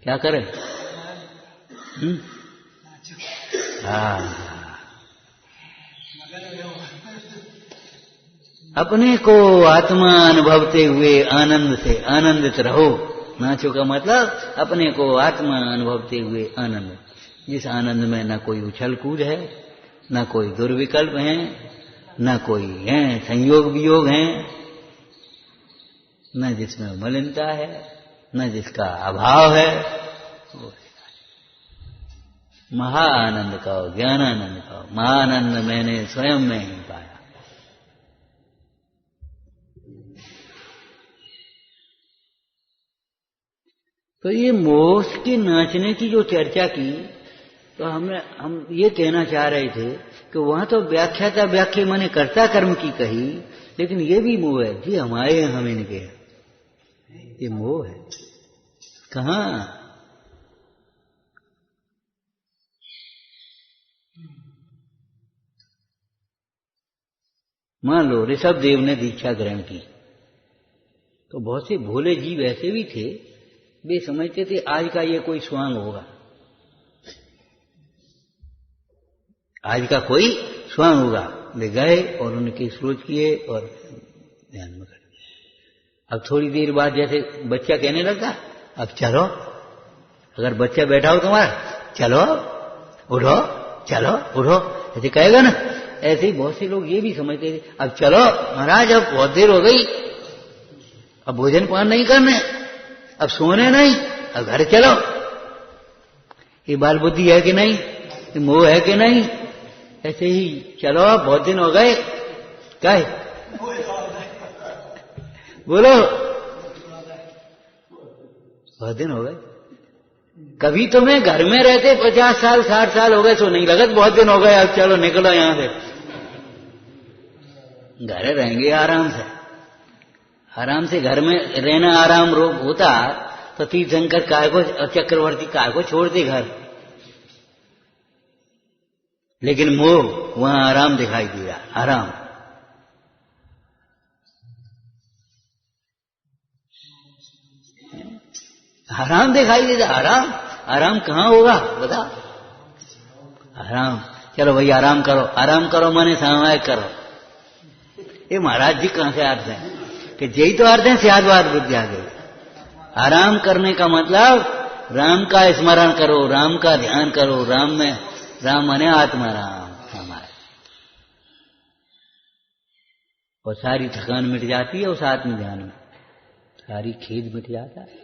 क्या करें? अपने को आत्मा अनुभवते हुए आनंद से आनंदित रहो। नाचो का मतलब अपने को आत्मा अनुभवते हुए आनंद, जिस आनंद में न कोई उछल कूद है, न कोई दुर्विकल्प है, न कोई है संयोग वियोग है, न जिसमें मलिनता है, न जिसका अभाव है। महाआनंद कहो, ज्ञानानंद कहो। महाआनंद मैंने स्वयं में ही पाया। तो ये मोक्ष के नाचने की जो चर्चा की, तो हम ये कहना चाह रहे थे कि वहां तो व्याख्याता व्याख्या माने कर्ता कर्म की कही, लेकिन ये भी मोह है जी हमारे यहां हम इनके, ये मोह है। कहां? मान लो ऋषभ देव ने दीक्षा ग्रहण की, तो बहुत से भोले जीव ऐसे भी थे, वे समझते थे आज का ये कोई स्वांग होगा, आज का कोई स्वांग होगा। वे गए और उनके सोच किए और ध्यान में कर दिया। अब थोड़ी देर बाद जैसे बच्चा कहने लगता अब चलो, अगर बच्चा बैठा हो तुम्हारा, चलो उठो, चलो उठो, ऐसे कहेगा ना, ऐसे ही बहुत से लोग ये भी समझते थे अब चलो महाराज, अब बहुत देर हो गई, अब भोजन पान नहीं करने, अब सोने नहीं, अब घर चलो। ये बाल बुद्धि है कि नहीं? ये मोह है कि नहीं? ऐसे ही चलो बहुत दिन हो गए, क्या है? बोलो, बहुत दिन हो गए। कभी तुम्हें घर में रहते 50 साल 60 साल हो गए, सो नहीं लगत बहुत दिन हो गए, अब चलो निकलो यहां से। घर रहेंगे आराम से, आराम से घर में रहना आराम रोग होता तो तीर्थंकर काय को, चक्रवर्ती काय को छोड़ते घर। लेकिन मोह वहां आराम दिखाई दिया, आराम। आराम दिखाई देता, आराम। आराम कहां होगा बता? आराम, चलो भाई आराम करो, आराम करो माने सामायिक करो। ये महाराज जी कहां से अर्थ है कि यही तो अर्थ है सियादवाद बुद्धि आ गई। आराम करने का मतलब राम का स्मरण करो, राम का ध्यान करो, राम में, राम माने आत्मा राम हमारे, और सारी थकान मिट जाती है उस आत्म ध्यान में, सारी खेद मिट जाता है।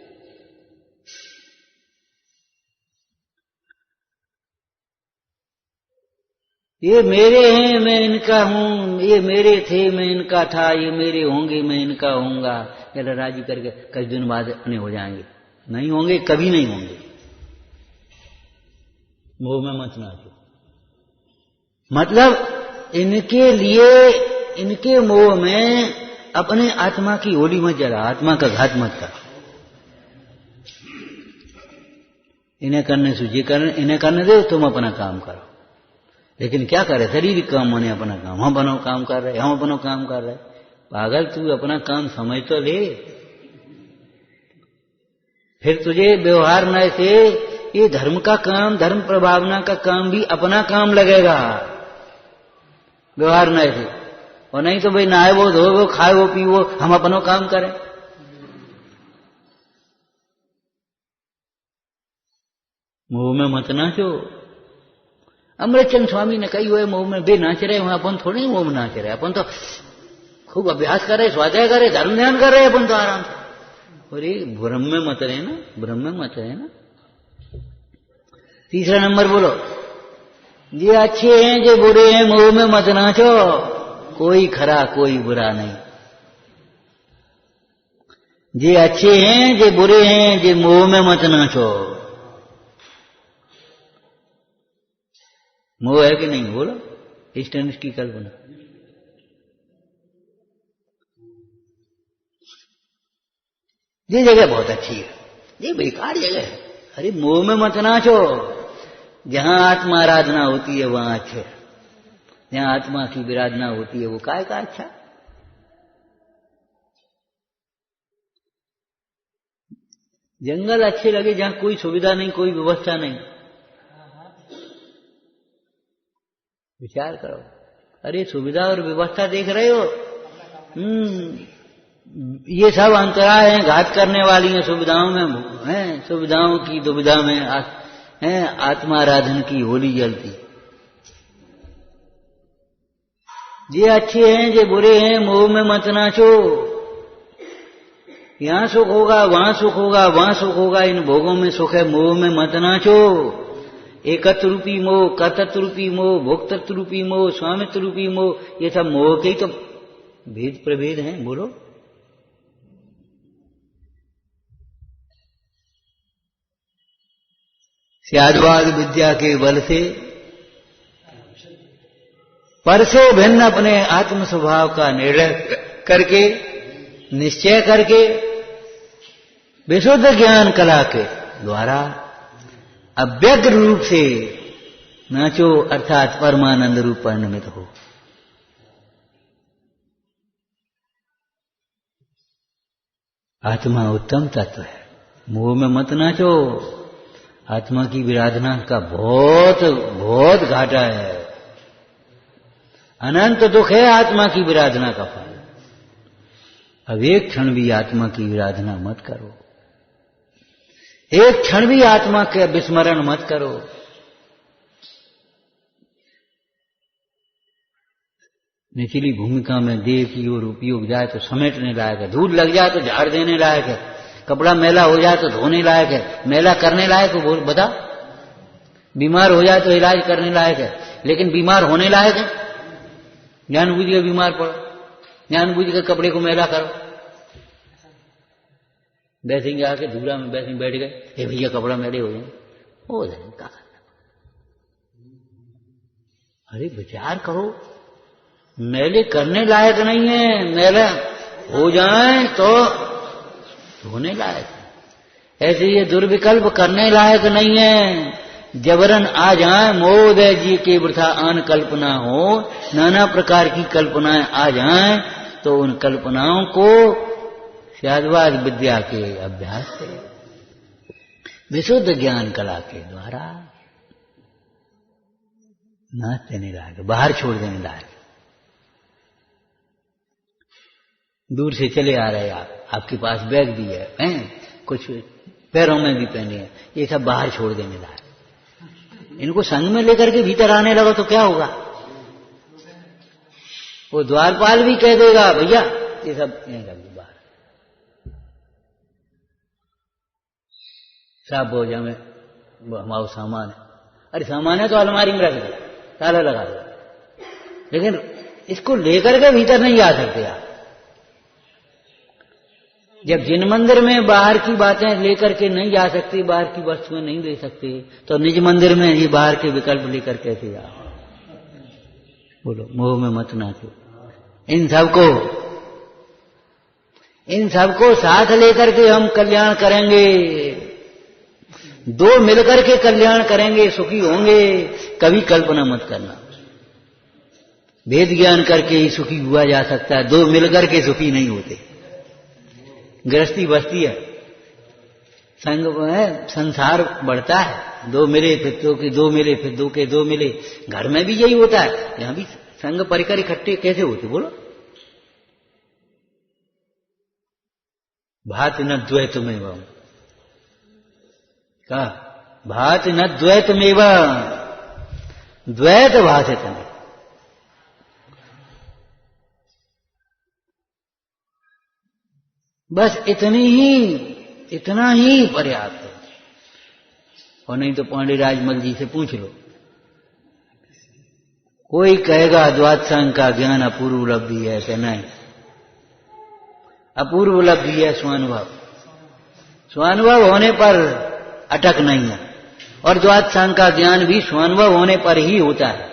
ये मेरे हैं मैं इनका हूं, ये मेरे थे मैं इनका था, ये मेरे होंगे मैं इनका होऊंगा, ये राजी करके कुछ दिन बाद अपने हो जाएंगे, नहीं होंगे, कभी नहीं होंगे। मोह में मत नाचो, मतलब इनके लिए, इनके मोह में अपने आत्मा की होली मत जला, आत्मा का घात मत कर। इन्हें करने से ये करने, इन्हें करने दो, तुम अपना काम करो। लेकिन क्या करे, शरीर काम माने अपना काम, हम अपना काम कर रहे, हम अपना काम कर रहे। पागल, तू अपना काम समझ तो ले, फिर तुझे व्यवहार न से ये धर्म का काम, धर्म प्रभावना का काम भी अपना काम लगेगा, व्यवहार न से। और नहीं तो भाई नहाए वो, धो वो, खाए वो, पी वो, हम अपना काम करें। मोह में मत नाचो। अमृतचंद स्वामी ने कही हुए मोह में बे नाच रहे, वहां अपन थोड़े ही मोह में नाच रहे, अपन तो खूब अभ्यास कर रहे, स्वाध्याय कर रहे, धर्म ध्यान कर रहे, अपन तो आराम से। और ये भ्रम में मत रहे ना, भ्रम में मत रहे ना। तीसरा नंबर बोलो, ये अच्छे हैं जो बुरे हैं, मोह में मत नाचो, कोई खरा कोई बुरा नहीं। जे अच्छे हैं जे बुरे हैं, जे मोह में मत नाचो। मोह है कि नहीं बोलो, इष्ट अनिष्ट की कल्पना। ये जगह बहुत अच्छी है, ये बेकार जगह है। अरे मोह में मत नाचो, जहां आत्मा आराधना होती है वहां अच्छे, जहां आत्मा की विराधना होती है वो काय का अच्छा। जंगल अच्छे लगे जहां कोई सुविधा नहीं, कोई व्यवस्था नहीं, विचार करो। अरे सुविधा और व्यवस्था देख रहे हो, ये सब अंतराय हैं, घात करने वाली हैं सुविधाओं में, हैं सुविधाओं की दुविधा में हैं आत्मा आराधन की होली जलती। ये अच्छे हैं ये बुरे हैं, मोह में मत नाचो। यहां सुख होगा, वहां सुख होगा, वहां सुख होगा, इन भोगों में सुख है, मोह में मत नाचो। एकत्व रूपी मोह, कर्तृत्व रूपी मोह, भोक्तृत्व रूपी मोह, स्वामित्व रूपी मोह, ये सब मोह के ही तो भेद प्रभेद हैं। बोलो, स्याद्वाद विद्या के बल से पर से भिन्न अपने आत्म स्वभाव का निर्णय करके, निश्चय करके, विशुद्ध ज्ञान कला के द्वारा अव्यग्र रूप से नाचो, अर्थात परमानंद रूप परिणमित हो। आत्मा उत्तम तत्व है, मोह में मत नाचो। आत्मा की विराधना का बहुत बहुत घाटा है, अनंत दुख है आत्मा की विराधना का फल। अब एक क्षण भी आत्मा की विराधना मत करो, एक क्षण भी आत्मा के विस्मरण मत करो। निचली भूमिका में देह की ओर उपयोग जाए तो समेटने लायक है, धूल लग जाए तो झाड़ देने लायक है, कपड़ा मैला हो जाए तो धोने लायक है, मैला करने लायक हो बोल बता, बीमार हो जाए तो इलाज करने लायक है, लेकिन बीमार होने लायक है? जानबूझ के बीमार पड़ो, जानबूझ के कपड़े को मैला करो, बैठेंगे आके धूला में बैठ गए, हे भैया कपड़ा मैले हो जाएंगे, हो जाएंगे, क्या करना। अरे विचार करो, मैले करने लायक नहीं है, मैले हो जाए तो होने लायक है। ऐसे ये दुर्विकल्प करने लायक नहीं है। जबरन आ जाए मोहदय जी के वृथा आन कल्पना हो, नाना प्रकार की कल्पनाएं आ जाएं तो उन कल्पनाओं को स्याद्वाद विद्या के अभ्यास से, विशुद्ध ज्ञान कला के द्वारा नाच देने लायक, बाहर छोड़ देने लायक। दूर से चले आ रहे आप, आपके पास बैग भी है, कुछ पैरों में भी पहने हैं, ये सब बाहर छोड़ देने लायक। इनको संग में लेकर के भीतर आने लगा तो क्या होगा? वो द्वारपाल भी कह देगा भैया ये सब नहीं लग बाहर, साहब बोझ में हमारा सामान है, अरे सामान है तो अलमारी में रख दो, ताला लगा दो, लेकिन इसको लेकर के भीतर नहीं आ सकते आप। जब जिन मंदिर में बाहर की बातें लेकर के नहीं जा सकती, बाहर की वस्तुएं नहीं ले सकते, तो निज मंदिर में ये बाहर के विकल्प लेकर कैसे जाओ? बोलो, मोह में मत नाचो। इन सबको साथ लेकर के हम कल्याण करेंगे, दो मिलकर के कल्याण करेंगे, सुखी होंगे। कभी कल्पना मत करना, वेद ज्ञान करके ही सुखी हुआ जा सकता है, दो मिलकर के सुखी नहीं होते। गृहस्थी बसती है, संग है, संसार बढ़ता है, दो मिले फिर दो के दो मिले, फिर दो के दो मिले। घर में भी यही होता है, यहां भी संग परिकर इकट्ठे कैसे होते? बोलो, भात न द्वैतमेव, क्या भात न द्वैतमेव, द्वैत भाषित नहीं। बस इतना ही पर्याप्त है। और नहीं तो पांडेराज मल जी से पूछ लो, कोई कहेगा द्वादशांग का ज्ञान अपूर्व उपलब्धि है कि नहीं? अपूर्व उपलब्धि है, स्वानुभव, स्वानुभव होने पर अटक नहीं है, और द्वादशांग का ज्ञान भी स्वानुभव होने पर ही होता है।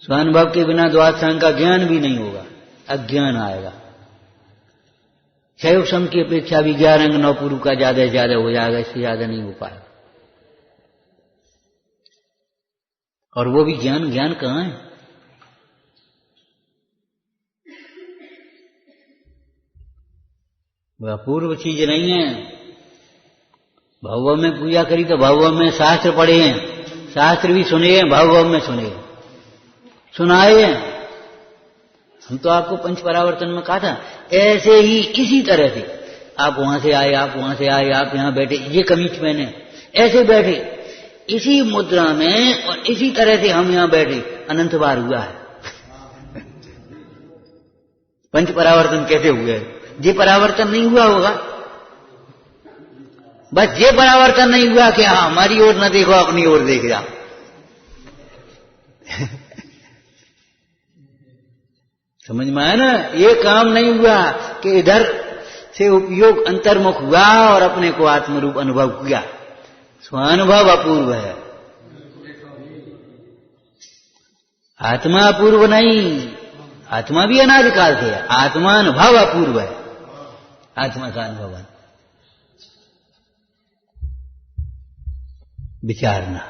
स्वानुभव के बिना द्वादशांग का ज्ञान भी नहीं होगा, अज्ञान आएगा। शैव सम की अपेक्षा भी 11 अंग 9 पूर्व का ज्यादा से ज्यादा हो जाएगा, इससे ज्यादा नहीं हो पाएगा। और वो भी ज्ञान कहां है? वह अपूर्व चीज नहीं है। भाव में पूजा करी तो भाव में शास्त्र पढ़े हैं, शास्त्र भी सुने हैं, भाव में सुने हैं, सुनाए हैं। हम तो आपको पंच परावर्तन में कहा था, ऐसे ही इसी तरह से आप वहां से आए, आप वहां से आए, आप यहां बैठे, ये कमीज पहने, ऐसे बैठे इसी मुद्रा में, और इसी तरह से हम यहां बैठे, अनंत बार हुआ है। पंच परावर्तन कैसे हुए? ये परावर्तन नहीं हुआ होगा, बस ये परावर्तन नहीं हुआ कि हाँ हमारी ओर न देखो, अपनी ओर देख जाओ। समझ में आया ना? ये काम नहीं हुआ कि इधर से उपयोग अंतर्मुख हुआ और अपने को आत्मरूप अनुभव किया। स्वानुभव अपूर्व है, आत्मा अपूर्व नहीं। आत्मा भी अनादिकाल से है, आत्मा अनुभव अपूर्व है, आत्मा का अनुभव है। विचारना।